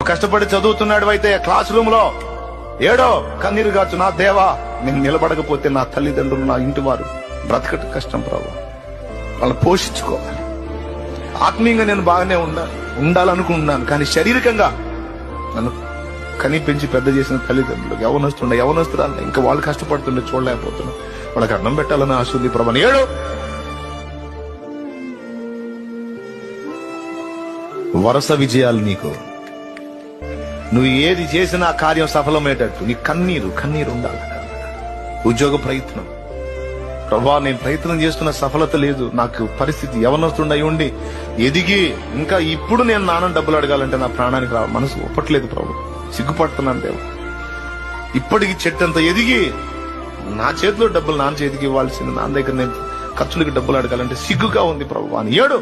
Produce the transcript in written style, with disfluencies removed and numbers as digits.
కష్టపడి చదువుతున్నాడు అయితే క్లాస్ రూమ్ లో ఏడో కన్నీరు కాచు. నా దేవా, నేను నిలబడకపోతే నా తల్లిదండ్రులు, నా ఇంటి వారు బ్రతకట కష్టం ప్రభు. వాళ్ళని పోషించుకోవాలి. ఆత్మీయంగా నేను బాగానే ఉండాలనుకుంటున్నాను, కానీ శారీరకంగా నన్ను కని పెంచి పెద్ద చేసిన తల్లిదండ్రులు, యవనస్తురాలు ఇంకా వాళ్ళు కష్టపడుతుండే చూడలేకపోతున్నా. వాళ్ళకి అన్నం పెట్టాలని ఆశ ఉంది ప్రభు. ఏడు వరుస విజయాలు నీకు. నువ్వు ఏది చేసినా కార్యం సఫలమయ్యేటట్టు నీ కన్నీరు ఉండాలి. ఉద్యోగ ప్రయత్నం, ప్రభా నేను ప్రయత్నం చేస్తున్న సఫలత లేదు, నాకు పరిస్థితి యవనస్తుండయి ఉండి ఎదిగి ఇంకా ఇప్పుడు నేను నాన్న డబ్బులు అడగాలంటే నా ప్రాణానికి మనసు ఒప్పట్లేదు ప్రభు. సిగ్గుపడుతున్నాను దేవ. ఇప్పటికి చెట్టంత ఎదిగి నా చేతిలో డబ్బులు నాన్న చేతికి ఇవ్వాల్సింది, నాన్న దగ్గర నేను ఖర్చులకి డబ్బులు అడగాలంటే సిగ్గుగా ఉంది ప్రభు అని. ఏడు